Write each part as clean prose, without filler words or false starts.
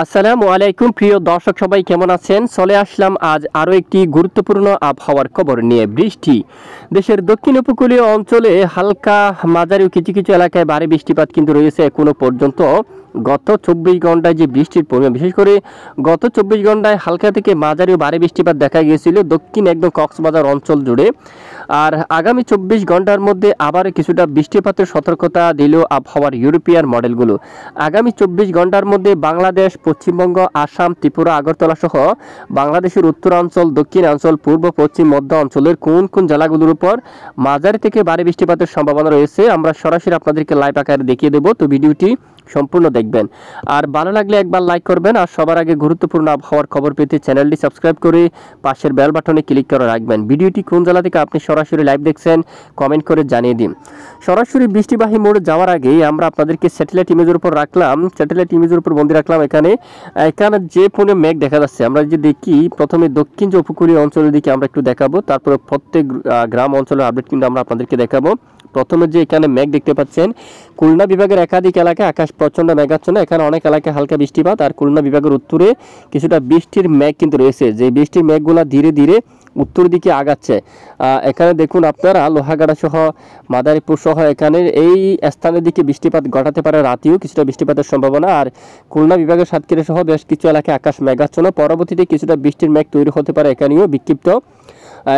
আসসালামু আলাইকুম প্রিয় দর্শক সবাই কেমন আছেন? চলে আসলাম আজ আরও একটি গুরুত্বপূর্ণ আবহাওয়ার খবর নিয়ে। বৃষ্টি দেশের দক্ষিণ উপকূলীয় অঞ্চলে হালকা মাঝারি ও কিছু কিছু এলাকায় ভারী বৃষ্টিপাত কিন্তু রয়েছে এখনো পর্যন্ত। গত 24 ঘন্টায় যে বৃষ্টির পরিমাণ, বিশেষ করে গত 24 ঘন্টায় হালকা থেকে মাঝারি ও ভারী বৃষ্টিপাত দেখা গিয়েছিল দক্ষিণ একদম কক্সবাজার অঞ্চল জুড়ে। আর আগামী 24 ঘন্টার মধ্যে আবার কিছুটা বৃষ্টিপাতের সতর্কতা দিল আবহাওয়ার ইউরোপিয়ান মডেলগুলো। আগামী 24 ঘন্টার মধ্যে বাংলাদেশ, পশ্চিমবঙ্গ, আসাম, ত্রিপুরা, আগরতলা সহ বাংলাদেশের উত্তরাঞ্চল, দক্ষিণাঞ্চল, পূর্ব, পশ্চিম, মধ্য অঞ্চলের কোন কোন জেলাগুলোর উপর মাঝারি থেকে ভারী বৃষ্টিপাতের সম্ভাবনা রয়েছে আমরা সরাসরি আপনাদেরকে লাইভ আকারে দেখিয়ে দেবো। তো ভিডিওটি সম্পূর্ণ দেখবেন, আর ভালো লাগলে একবার লাইক করবেন, আর সবার আগে গুরুত্বপূর্ণ আবহাওয়ার খবর পেতে চ্যানেলটি সাবস্ক্রাইব করে পাশের বেল বাটনে ক্লিক করে রাখবেন। ভিডিওটি কোন জেলা থেকে আপনি সরাসরি লাইভ দেখছেন কমেন্ট করে জানিয়ে দিন। সরাসরি বৃষ্টিবাহী মোড়ে যাওয়ার আগেই আমরা আপনাদেরকে স্যাটেলাইট ইমেজের উপর রাখলাম, স্যাটেলাইট ইমেজের উপর বন্দি রাখলাম। এখানে যে ফোনে মেঘ দেখা যাচ্ছে, আমরা যে দেখি প্রথমে দক্ষিণ যে উপকূলীয় অঞ্চলের দিকে আমরা একটু দেখাবো, তারপরে প্রত্যেক গ্রাম অঞ্চলের আপডেট কিন্তু আমরা আপনাদেরকে দেখাবো। প্রথমে যে এখানে মেঘ দেখতে পাচ্ছেন, খুলনা বিভাগের একাধিক এলাকায় আকাশ প্রচণ্ড মেঘাচ্ছন্ন, এখানে অনেক এলাকায় হালকা বৃষ্টিপাত। আর খুলনা বিভাগের উত্তরে কিছুটা বৃষ্টির মেঘ কিন্তু রয়েছে, যে বৃষ্টির মেঘগুলো ধীরে ধীরে উত্তর দিকে আগাচ্ছে। এখানে দেখুন আপনারা লোহাগাড়া সহ মাদারীপুর সহ এখানে এই স্থানের দিকে বৃষ্টিপাত ঘটাতে পারে, রাতেও কিছুটা বৃষ্টিপাতের সম্ভাবনা। আর খুলনা বিভাগের সাতক্ষীরা সহ বেশ কিছু এলাকায় আকাশ মেঘাচ্ছন্ন, পরবর্তীতে কিছুটা বৃষ্টির মেঘ তৈরি হতে পারে এখানেও বিক্ষিপ্ত।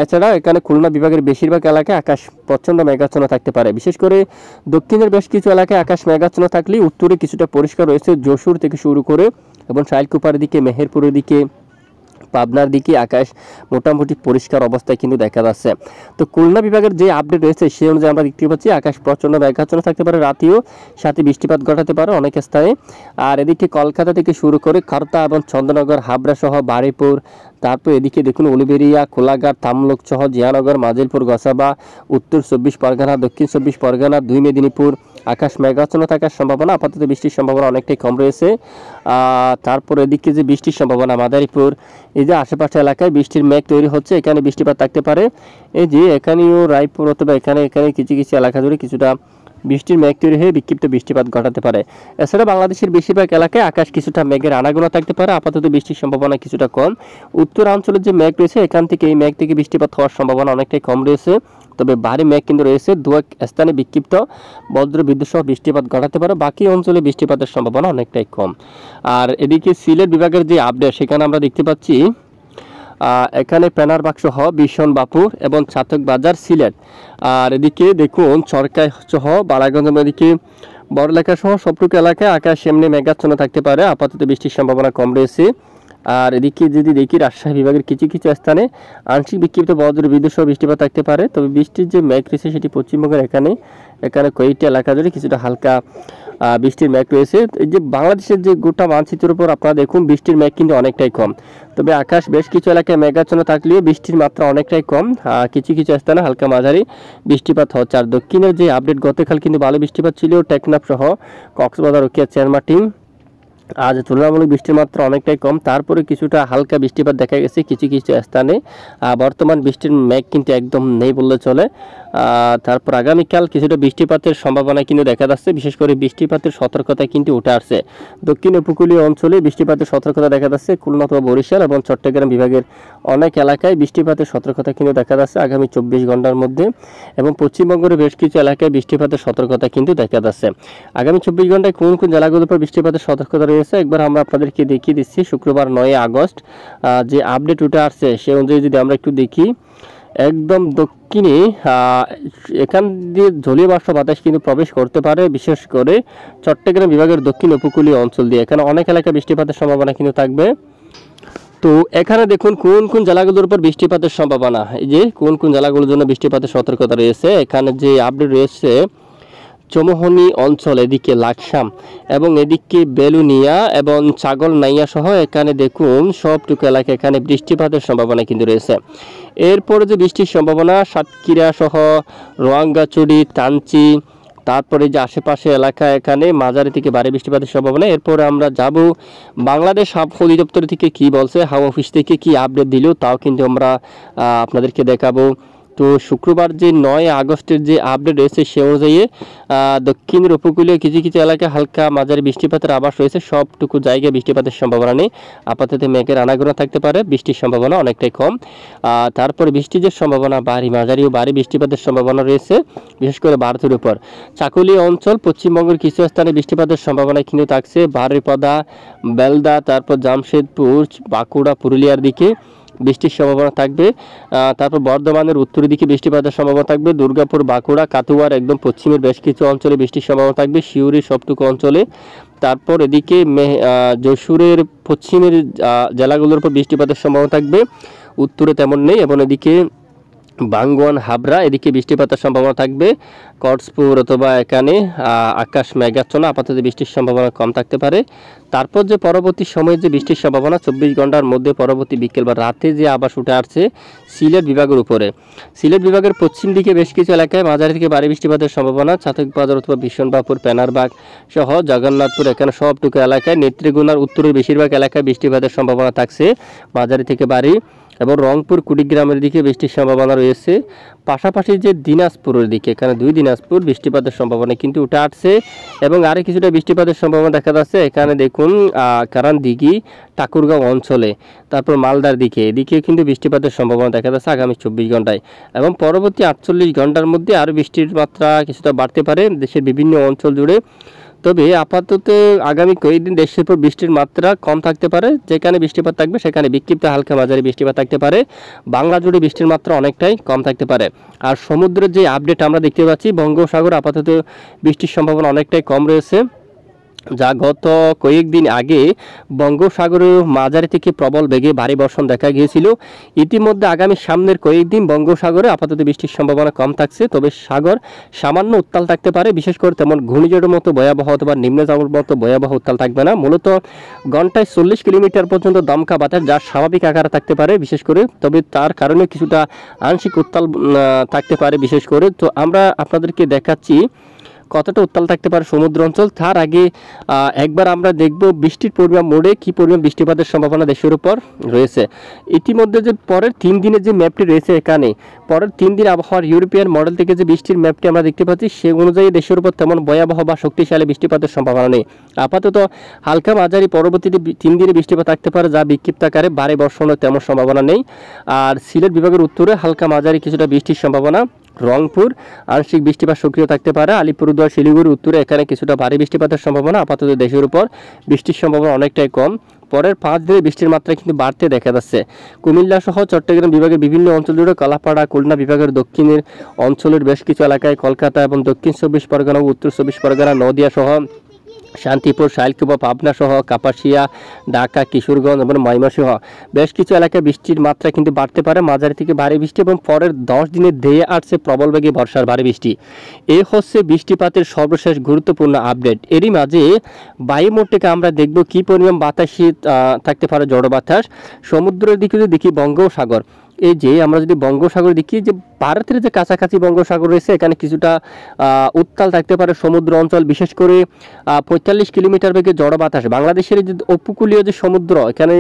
এছাড়া এখানে খুলনা বিভাগের বেশিরভাগ এলাকায় আকাশ প্রচণ্ড মেঘাচ্ছন্ন থাকতে পারে, বিশেষ করে দক্ষিণের বেশ কিছু এলাকায় আকাশ মেঘাচ্ছন্ন থাকলেই উত্তরে কিছুটা পরিষ্কার রয়েছে। যশোর থেকে শুরু করে এবং শাইলকুপার দিকে, মেহেরপুরের দিকে, পাবনার দিকে আকাশ মোটামুটি পরিষ্কার অবস্থায় কিন্তু দেখা যাচ্ছে। তো খুলনা বিভাগের যে আপডেট রয়েছে সেই অনুযায়ী আমরা দেখতে পাচ্ছি আকাশ প্রচণ্ড মেঘাচ্ছন্ন থাকতে পারে, রাতেও সাথে বৃষ্টিপাত ঘটাতে পারে অনেক স্থানে। আর এদিকে কলকাতা থেকে শুরু করে খারতা এবং চন্দ্রনগর, হাবড়া সহ বারুইপুর, তারপর এদিকে দেখুন উলুবেড়িয়া, কোলাঘাট, তামলুক সহ জিয়ানগর, মাজিলপুর, গসাবা, উত্তর 24 পরগনা, দক্ষিণ 24 পরগনা, 2 মেদিনীপুর আকাশ মেঘাচ্ছন্ন থাকার সম্ভাবনা, আপাতত বৃষ্টির সম্ভাবনা অনেকটাই কম রয়েছে। তারপর এদিকে যে বৃষ্টির সম্ভাবনা মাদারীপুর, এই যে আশেপাশে এলাকায় বৃষ্টির মেঘ তৈরি হচ্ছে, এখানে বৃষ্টিপাত থাকতে পারে। এই যে এখানেও রায়পুর অথবা এখানে কিছু কিছু এলাকা জুড়ে কিছুটা বৃষ্টির মেঘ তৈরি হয়ে বিক্ষিপ্ত বৃষ্টিপাত ঘটাতে পারে। এছাড়া বাংলাদেশের বেশিরভাগ এলাকায় আকাশ কিছুটা মেঘের আনাগোনা থাকতে পারে, আপাতত বৃষ্টির সম্ভাবনা কিছুটা কম। উত্তরাঞ্চলের যে মেঘ রয়েছে এখান থেকে এই মেঘ থেকে বৃষ্টিপাত হওয়ার সম্ভাবনা অনেকটাই কম রয়েছে, তবে ভারী মেঘ কিন্তু রয়েছে, দু এক স্থানে বিক্ষিপ্ত বজ্র বিদ্যুৎ সহ বৃষ্টিপাত ঘটাতে পারে, বাকি অঞ্চলে বৃষ্টিপাতের সম্ভাবনা অনেকটাই কম। আর এদিকে সিলেট বিভাগের যে আপডেট সেখানে আমরা দেখতে পাচ্ছি এখানে পেনারবাগ সহ বিশনবাপুর এবং ছাতক বাজার সিলেট। আর এদিকে দেখুন সরকার সহ বালাগঞ্জ, এদিকে বড়লেখা সহ সবটুকু এলাকায় আকাশ এমনি মেঘাচ্ছন্ন থাকতে পারে, আপাতত বৃষ্টির সম্ভাবনা কম রয়েছে। আর এদিকে যদি দেখি রাজশাহী বিভাগের কিছু কিছু স্থানে আংশিক বিক্ষিপ্ত বজ্র বিদ্যুৎ সহ বৃষ্টিপাত থাকতে পারে, তবে বৃষ্টির যে মেঘ রয়েছে সেটি পশ্চিমবঙ্গের এখানে কয়েকটি এলাকা জুড়ে কিছুটা হালকা বৃষ্টির মেঘ রয়েছে। এই যে বাংলাদেশের যে গোটা মানচিত্রের উপর আপনারা দেখুন বৃষ্টির মেঘ কিন্তু অনেকটাই কম, তবে আকাশ বেশ কিছু এলাকায় মেঘাচ্ছন্ন থাকলেও বৃষ্টির মাত্রা অনেকটাই কম, কিছু কিছু স্থানে হালকা মাঝারি বৃষ্টিপাত হচ্ছে। আর দক্ষিণের যে আপডেট, গতকাল কিন্তু ভালো বৃষ্টিপাত ছিল টেকনাফ সহ কক্সবাজার, রকিয়া, চেরমাটিং, আজ তুলনামূলক বৃষ্টির মাত্রা অনেকটাই কম, তারপরে কিছুটা হালকা বৃষ্টিপাত দেখা গেছে কিছু কিছু স্থানে। বর্তমান বৃষ্টির মেঘ কিন্তু একদম নেই বললে চলে। তারপর আগামীকাল কিছুটা বৃষ্টিপাতের সম্ভাবনা কিন্তু দেখা যাচ্ছে, বিশেষ করে বৃষ্টিপাতের সতর্কতা কিন্তু উঠে আসছে দক্ষিণ উপকূলীয় অঞ্চলে, বৃষ্টিপাতের সতর্কতা দেখা যাচ্ছে খুলনা অথবা বরিশাল এবং চট্টগ্রাম বিভাগের অনেক এলাকায় বৃষ্টিপাতের সতর্কতা কিন্তু দেখা যাচ্ছে আগামী 24 ঘন্টার মধ্যে, এবং পশ্চিমবঙ্গের বেশ কিছু এলাকায় বৃষ্টিপাতের সতর্কতা কিন্তু দেখা যাচ্ছে। আগামী 24 ঘন্টায় কোন কোন জেলাগুলোর উপর বৃষ্টিপাতের সতর্কতা রয়েছে একবার আমরা আপনাদেরকে দেখিয়ে দিচ্ছি। শুক্রবার 9 আগস্ট যে আপডেট উঠে আসছে সে অনুযায়ী যদি আমরা একটু দেখি, একদম দক্ষিণে এখান দিয়ে জলীয় বাষ্প বাতাস কিন্তু প্রবেশ করতে পারে, বিশেষ করে চট্টগ্রাম বিভাগের দক্ষিণ উপকূলীয় অঞ্চল দিয়ে এখানে অনেক এলাকায় বৃষ্টিপাতের সম্ভাবনা কিন্তু থাকবে। তো এখানে দেখুন কোন কোন জেলাগুলোর উপর বৃষ্টিপাতের সম্ভাবনা, এই যে কোন কোন জেলাগুলোর জন্য বৃষ্টিপাতের সতর্কতা রয়েছে এখানে যে আপডেট রয়েছে। চৌমোহনী অঞ্চল, এদিকে লাকসাম এবং এদিকে বেলুনিয়া এবং ছাগলনাইয়া সহ এখানে দেখুন সবটুকু এলাকা এখানে বৃষ্টিপাতের সম্ভাবনা কিন্তু রয়েছে। এরপরে যে বৃষ্টির সম্ভাবনা সাতক্ষীরা সহ রোয়াঙ্গাচুড়ি, তাঞ্চি, তারপরে যে আশেপাশে এলাকা এখানে মাঝারি থেকে ভারী বৃষ্টিপাতের সম্ভাবনা। এরপরে আমরা যাব বাংলাদেশ আবহাওয়া অধিদপ্তর থেকে কি বলছে, হাওয়া অফিস থেকে কি আপডেট দিল তাও কিন্তু আমরা আপনাদেরকে দেখাবো। তো শুক্রবার যে 9 আগস্টের যে আপডেট রয়েছে সে অনুযায়ী দক্ষিণের উপকূলীয় কিছু কিছু এলাকায় হালকা মাঝারি বৃষ্টিপাতের আভাস রয়েছে। সবটুকু জায়গায় বৃষ্টিপাতের সম্ভাবনা নেই। আপাতত মেঘের আনাগোনা থাকতে পারে, বৃষ্টির সম্ভাবনা অনেকটাই কম। তারপরে বৃষ্টির যে সম্ভাবনা মাঝারি ও ভারী বৃষ্টিপাতের সম্ভাবনা রয়েছে, বিশেষ করে ভারতের উপর। চাকুলিয়া অঞ্চল পশ্চিমবঙ্গের কিছু স্থানে বৃষ্টিপাতের সম্ভাবনা কিন্তু থাকছে। বারিপদা, বেলদা, তারপর জামশেদপুর, বাঁকুড়া, পুরুলিয়ার দিকে বৃষ্টির সম্ভাবনা থাকবে। তারপর বর্ধমানের উত্তরের দিকে বৃষ্টিপাতের সম্ভাবনা থাকবে। দুর্গাপুর, বাঁকুড়া, কাতুয়ার একদম পশ্চিমের বেশ কিছু অঞ্চলে বৃষ্টির সম্ভাবনা থাকবে, সিউড়ির সবটুকু অঞ্চলে। তারপর এদিকে যশোরের পশ্চিমের জেলাগুলোর উপর বৃষ্টিপাতের সম্ভাবনা থাকবে, উত্তরে তেমন নেই। এবং এদিকে বাঙ্গুয়ান, হাবড়া এদিকে বৃষ্টিপাতের সম্ভাবনা থাকবে। কটসপুর অথবা এখানে আকাশ মেঘাচ্ছন্ন, আপাতত বৃষ্টির সম্ভাবনা কম থাকতে পারে। তারপর যে পরবর্তী সময়ে যে বৃষ্টির সম্ভাবনা 24 ঘন্টার মধ্যে পরবর্তী বিকেল বা রাতে যে আবাস উঠে আসছে সিলেট বিভাগের উপরে। সিলেট বিভাগের পশ্চিম দিকে বেশ কিছু এলাকায় মাঝারি থেকে ভারী বৃষ্টিপাতের সম্ভাবনা। চাতকবাজার অথবা বিশনবাপুর, পেনারবাগ সহ জগন্নাথপুর এখানে সবটুকু এলাকায়, নেত্রীগুনার উত্তরের বেশিরভাগ এলাকায় বৃষ্টিপাতের সম্ভাবনা থাকছে মাঝারি থেকে ভারী। এবং রংপুর, কুড়িগ্রামের দিকে বৃষ্টির সম্ভাবনা রয়েছে। পাশাপাশি যে দিনাজপুরের দিকে, এখানে 2 দিনাজপুর বৃষ্টিপাতের সম্ভাবনা কিন্তু উঠে আসছে। এবং আরও কিছুটা বৃষ্টিপাতের সম্ভাবনা দেখা যাচ্ছে এখানে দেখুন কারানদিঘি, ঠাকুরগাঁও অঞ্চলে। তারপর মালদার দিকে এদিকে কিন্তু বৃষ্টিপাতের সম্ভাবনা দেখা যাচ্ছে আগামী 24 ঘন্টায়। এবং পরবর্তী 48 ঘন্টার মধ্যে আরও বৃষ্টির মাত্রা কিছুটা বাড়তে পারে দেশের বিভিন্ন অঞ্চল জুড়ে। তবে আপাতত আগামী কয়েকদিন দেশের উপর বৃষ্টির মাত্রা কম থাকতে পারে। যেখানে বৃষ্টিপাত থাকবে সেখানে বিক্ষিপ্ত হালকা মাঝারি বৃষ্টিপাত থাকতে পারে। বাংলা জুড়ে বৃষ্টির মাত্রা অনেকটাই কম থাকতে পারে। আর সমুদ্রের যে আপডেট আমরা দেখতে পাচ্ছি, বঙ্গোপসাগর আপাতত বৃষ্টির সম্ভাবনা অনেকটাই কম রয়েছে, যা গত কয়েকদিন আগে বঙ্গোপসাগরের মাঝারি থেকে প্রবল বেগে ভারী বর্ষণ দেখা গিয়েছিল। ইতিমধ্যে আগামী সামনের কয়েকদিন বঙ্গোপসাগরে আপাতত বৃষ্টির সম্ভাবনা কম থাকছে। তবে সাগর সামান্য উত্তাল থাকতে পারে, বিশেষ করে তেমন ঘূর্ণিঝড়ের মতো ভয়াবহ অথবা নিম্নচাপের মতো ভয়াবহ উত্তাল থাকবে না। মূলত ঘন্টায় 40 কিলোমিটার পর্যন্ত দমকা বাতাস, যা স্বাভাবিক আকারে থাকতে পারে বিশেষ করে। তবে তার কারণে কিছুটা আংশিক উত্তাল থাকতে পারে বিশেষ করে। তো আমরা আপনাদেরকে দেখাচ্ছি কতটা উত্তাল থাকতে পারে সমুদ্র অঞ্চল। তার আগে একবার আমরা দেখব বৃষ্টির পরিমাণ মোড়ে কী পরিমাণ বৃষ্টিপাতের সম্ভাবনা দেশের উপর রয়েছে। ইতিমধ্যে যে পরের 3 দিনের যে ম্যাপটি রয়েছে, এখানে পরের 3 দিন আবহাওয়ার ইউরোপিয়ান মডেল থেকে যে বৃষ্টির ম্যাপটি আমরা দেখতে পাচ্ছি, সে অনুযায়ী দেশের উপর তেমন ভয়াবহ বা শক্তিশালী বৃষ্টিপাতের সম্ভাবনা নেই। আপাতত হালকা মাঝারি পরবর্তীতে 3 দিনে বৃষ্টিপাত থাকতে পারে, যা বিক্ষিপ্ত আকারে ভারী বর্ষণের তেমন সম্ভাবনা নেই। আর সিলেট বিভাগের উত্তরে হালকা মাঝারি কিছুটা বৃষ্টির সম্ভাবনা। রংপুর আংশিক বৃষ্টিপাত সক্রিয় থাকতে পারে। আলিপুরদুয়ার, শিলিগুড়ি উত্তরে এখানে কিছুটা ভারী বৃষ্টিপাতের সম্ভাবনা। আপাতত দেশের উপর বৃষ্টির সম্ভাবনা অনেকটাই কম। পরের 5 দিনে বৃষ্টির মাত্রা কিন্তু বাড়তে দেখা যাচ্ছে। কুমিল্লা সহ চট্টগ্রাম বিভাগের বিভিন্ন অঞ্চল জুড়ে, কলাপাড়া, খুলনা বিভাগের দক্ষিণের অঞ্চলের বেশ কিছু এলাকায়, কলকাতা এবং দক্ষিণ 24 পরগনা ও উত্তর 24 পরগনা, নদিয়া সহ শান্তিপুর, শাইলকুপা, পাবনা সহ কাপাসিয়া, ঢাকা, কিশোরগঞ্জ এবং ময়মনসিংহ বেশ কিছু এলাকায় বৃষ্টির মাত্রা কিন্তু বাড়তে পারে, মাঝারি থেকে ভারী বৃষ্টি। এবং পরের 10 দিনে ধেয়ে আসছে প্রবল বেগে বর্ষার ভারী বৃষ্টি। এই হচ্ছে বৃষ্টিপাতের সর্বশেষ গুরুত্বপূর্ণ আপডেট। এরই মাঝে বায়ুমোড থেকে আমরা দেখব কী পরিমাণ বাতাসি থাকতে পারে, জড়ো বাতাস। সমুদ্রের দিকে যদি দেখি বঙ্গোপসাগর, এই যে আমরা যদি বঙ্গোপসাগর দেখি, যে ভারতের যে কাছাকাছি বঙ্গোপসাগর রয়েছে, এখানে কিছুটা উত্তাল থাকতে পারে সমুদ্র অঞ্চল, বিশেষ করে 45 কিলোমিটার বেগে জড়ো বাতাস। বাংলাদেশের যে উপকূলীয় যে সমুদ্র, এখানে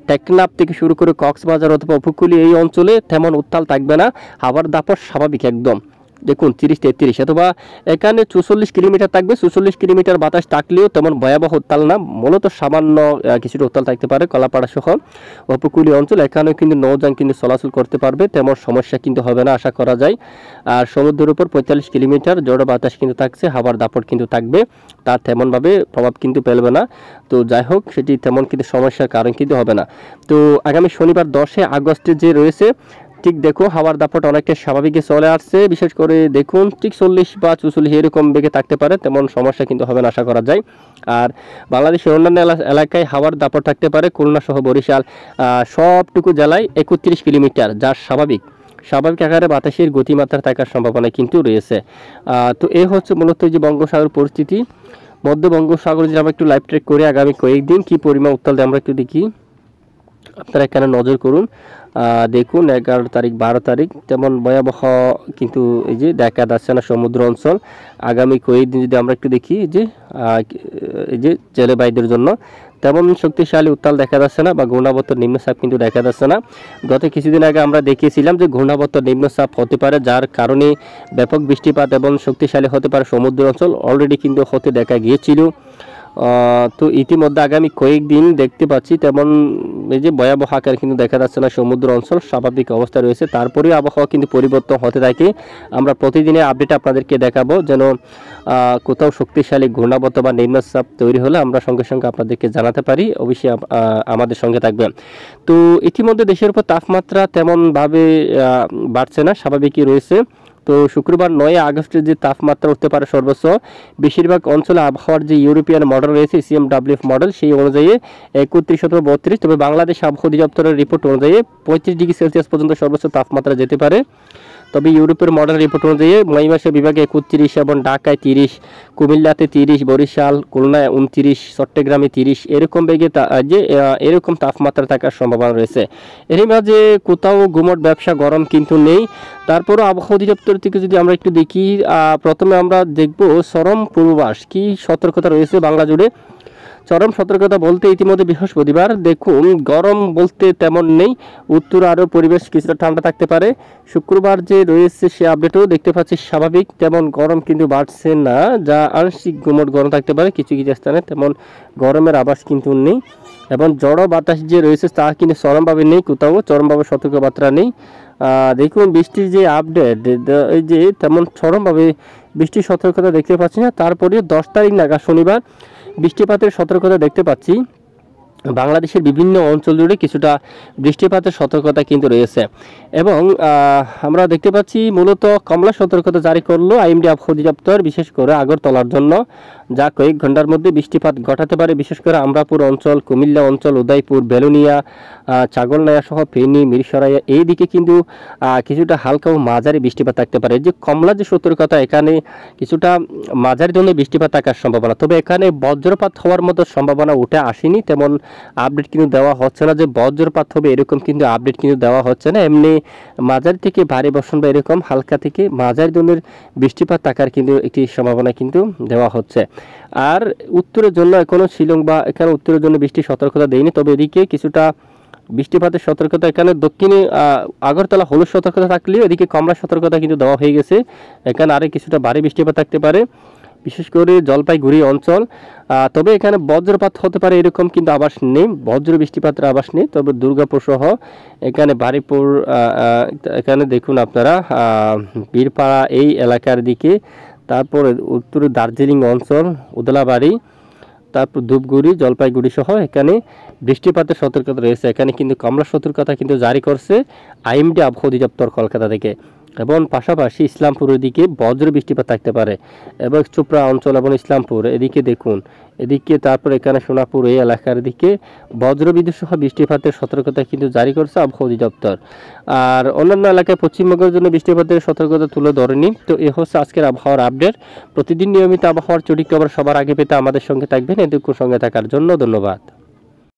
টেকনাফ থেকে শুরু করে কক্সবাজার অথবা উপকূলীয় এই অঞ্চলে তেমন উত্তাল থাকবে না, হাওয়ার দাপট স্বাভাবিক একদম। দেখুন 30-33 অথবা এখানে 44 কিলোমিটার থাকবে। 44 কিলোমিটার বাতাস থাকলেও তেমন ভয়াবহ উত্তাল না, মূলত সামান্য কিছুটা উত্তাল থাকতে পারে। কলাপাড়া সহ উপকূলীয় অঞ্চল, এখানেও কিন্তু নৌযান কিন্তু চলাচল করতে পারবে, তেমন সমস্যা কিন্তু হবে না আশা করা যায়। আর সমুদ্রের উপর 45 কিলোমিটার জড়ো বাতাস কিন্তু থাকছে, হাওয়ার দাপট কিন্তু থাকবে, তার তেমনভাবে প্রভাব কিন্তু ফেলবে না। তো যাই হোক, সেটি তেমন কিন্তু সমস্যার কারণ কিন্তু হবে না। তো আগামী শনিবার 10 আগস্টে যে রয়েছে, ঠিক দেখো হাওয়ার দাপট অনেকটা স্বাভাবিকে চলে আসছে। বিশেষ করে দেখুন ঠিক 40 বা 44 এরকম বেগে থাকতে পারে, তেমন সমস্যা কিন্তু হবে না আশা করা যায়। আর বাংলাদেশের অন্যান্য এলাকায় হাওয়ার দাপট থাকতে পারে, খুলনা সহ বরিশাল সবটুকু জেলায় 31 কিলোমিটার, যা স্বাভাবিক আকারে বাতাসের গতিমাত্রা থাকার সম্ভাবনা কিন্তু রয়েছে। তো এই হচ্ছে মূলত যে বঙ্গোপসাগর পরিস্থিতি। মধ্য বঙ্গোপসাগর যদি আমরা একটু লাইভ ট্রেক করি আগামী কয়েকদিন কী পরিমাণ উত্তাল আমরা একটু দেখি, আপনারা এখানে নজর করুন। দেখুন 11 তারিখ 12 তারিখ তেমন ভয়াবহ কিন্তু এই যে দেখা যাচ্ছে না সমুদ্র অঞ্চল। আগামী কয়েকদিন যদি আমরা একটু দেখি, এই যে জেলেবাইদের জন্য তেমন শক্তিশালী উত্তাল দেখা যাচ্ছে না বা ঘূর্ণাবর্ত নিম্নচাপ কিন্তু দেখা যাচ্ছে না। গত কিছুদিন আগে আমরা দেখিয়েছিলাম যে ঘূর্ণাবর্ত নিম্নচাপ হতে পারে, যার কারণে ব্যাপক বৃষ্টিপাত এবং শক্তিশালী হতে পারে সমুদ্র অঞ্চল, অলরেডি কিন্তু হতে দেখা গিয়েছিল। তো ইতিমধ্যে আগামী কয়েকদিন দেখতে পাচ্ছি তেমন এই যে ভয়াবহ আকার কিন্তু দেখা যাচ্ছে না, সমুদ্র অঞ্চল স্বাভাবিক অবস্থা রয়েছে। তারপরেও আবহাওয়া কিন্তু পরিবর্তন হতে থাকে। আমরা প্রতিদিনের আপডেট আপনাদেরকে দেখাবো, যেন কোথাও শক্তিশালী ঘূর্ণাবর্ত বা নিম্নচাপ তৈরি হলে আমরা সঙ্গে সঙ্গে আপনাদেরকে জানাতে পারি। অবশ্যই আমাদের সঙ্গে থাকবেন। তো ইতিমধ্যে দেশের উপর তাপমাত্রা তেমনভাবে বাড়ছে না, স্বাভাবিকই রয়েছে। তো শুক্রবার 9 আগস্টের যে তাপমাত্রা উঠতে পারে সর্বোচ্চ বেশিরভাগ অঞ্চলে আবহাওয়ার যে ইউরোপিয়ান মডেল রয়েছে সিএমডব্লিউএফ মডেল, সেই অনুযায়ী 31-32, তবে বাংলাদেশ আবহাওয়া অধিদপ্তরের রিপোর্ট অনুযায়ী 35 ডিগ্রি সেলসিয়াস পর্যন্ত সর্বোচ্চ তাপমাত্রা যেতে পারে। তবে ইউরোপের মডেল রিপোর্ট অনুযায়ী মহিমাসা বিভাগে 31 এবং ঢাকায় 30, কুমিল্লাতে 30, বরিশাল, খুলনায় 29, চট্টগ্রামে 30 এরকম বেগে এরকম তাপমাত্রা থাকার সম্ভাবনা রয়েছে। এর মাঝে কোথাও গুমট ব্যবসা গরম কিন্তু নেই। তারপরও আবহাওয়া অধিদপ্তর থেকে যদি আমরা একটু দেখি, প্রথমে আমরা দেখব চরম পূর্বাভাস কি সতর্কতা রয়েছে বাংলা জুড়ে। চরম সতর্কতা বলতে ইতিমধ্যে বৃহস্পতিবার দেখুন গরম বলতে তেমন নেই, উত্তর আরও পরিবেশ কিছুটা ঠান্ডা থাকতে পারে। শুক্রবার যে রয়েছে সে আপডেটও দেখতে পাচ্ছি স্বাভাবিক, তেমন গরম কিন্তু বাড়ছে না, যা আংশিক গুমট গরম থাকতে পারে কিছু কিছু স্থানে, তেমন গরমের আভাস কিন্তু নেই। এবং জড়ো বাতাস যে রয়েছে তা কিন্তু চরমভাবে নেই, কোথাও চরমভাবে সতর্কবার্তা নেই। দেখুন বৃষ্টির যে আপডেট, এই যে তেমন চরমভাবে বৃষ্টির সতর্কতা দেখতে পাচ্ছি না। তারপরে 10 তারিখ নাগাদ শনিবার বৃষ্টিপাতের সতর্কতা দেখতে পাচ্ছি। বাংলাদেশের বিভিন্ন অঞ্চল জুড়ে কিছুটা বৃষ্টিপাতের সতর্কতা কিন্তু রয়েছে। এবং আমরা দেখতে পাচ্ছি মূলত কমলা সতর্কতা জারি করলো আইএমডি আবহাওয়া অধিদপ্তর, বিশেষ করে আগরতলার জন্য, যা কয়েক ঘন্টার মধ্যে বৃষ্টিপাত ঘটাতে পারে। বিশেষ করে আমরাপুর অঞ্চল, কুমিল্লা অঞ্চল, উদয়পুর, বেলুনিয়া, ছাগলনাইয়া সহ ফেনী, মিরসরাইয়া এই দিকে কিন্তু কিছুটা হালকা ও মাঝারি বৃষ্টিপাত থাকতে পারে। যে কমলা যে সতর্কতা, এখানে কিছুটা মাঝারি ধরনের বৃষ্টিপাত থাকার সম্ভাবনা, তবে এখানে বজ্রপাত হওয়ার মতো সম্ভাবনা উঠে আসেনি, তেমন আপডেট কিন্তু দেওয়া হচ্ছে না যে বজ্রপাত হবে এরকম কিন্তু আপডেট কিন্তু দেওয়া হচ্ছে না। এমনি মাঝারি থেকে ভারী বর্ষণ বা এরকম হালকা থেকে মাঝারি ধরনের বৃষ্টিপাত থাকার কিন্তু একটি সম্ভাবনা কিন্তু দেওয়া হচ্ছে। আর উত্তরের জন্য এখনও শিলং বা এখানে উত্তরের জন্য বৃষ্টির সতর্কতা দেয়নি, তবে এদিকে কিছুটা বৃষ্টিপাতের সতর্কতা, এখানে দক্ষিণে আগরতলা হলুদ সতর্কতা থাকলেও এদিকে কমলা সতর্কতা কিন্তু দেওয়া হয়ে গেছে। এখানে আরে কিছুটা ভারী বৃষ্টিপাত থাকতে পারে, বিশেষ করে জলপাইগুড়ি অঞ্চল। তবে এখানে বজ্রপাত হতে পারে এরকম কিন্তু আভাস নেই, বজ্র বৃষ্টিপাতের আভাস নেই। তবে দুর্গাপুর সহ এখানে বারুইপুর, এখানে দেখুন আপনারা বীরপাড়া এই এলাকার দিকে, তারপরে উত্তরে দার্জিলিং অঞ্চল, উদলাবাড়ি, তারপর ধূপগুড়ি, জলপাইগুড়ি সহ এখানে বৃষ্টিপাতের সতর্কতা রয়েছে। এখানে কিন্তু কমলা সতর্কতা কিন্তু জারি করছে আইএমডি আবহাওয়া অধিদপ্তর কলকাতা থেকে। এবং পাশাপাশি ইসলামপুরের দিকে বজ্র বৃষ্টিপাত থাকতে পারে, এবং চোপড়া অঞ্চল এবং ইসলামপুর এদিকে দেখুন, এদিকে তারপর এখানে সোনাপুর এই এলাকার দিকে বজ্রবিদ্যুৎ সহ বৃষ্টিপাতের সতর্কতা কিন্তু জারি করছে আবহাওয়া অধিদপ্তর। আর অন্যান্য এলাকায় পশ্চিমবঙ্গের জন্য বৃষ্টিপাতের সতর্কতা তুলে ধরেনি। তো এ হচ্ছে আজকের আবহাওয়ার আপডেট। প্রতিদিন নিয়মিত আবহাওয়ার সঠিক খবর সবার আগে পেতে আমাদের সঙ্গে থাকবেন। এতক্ষণ সঙ্গে থাকার জন্য ধন্যবাদ।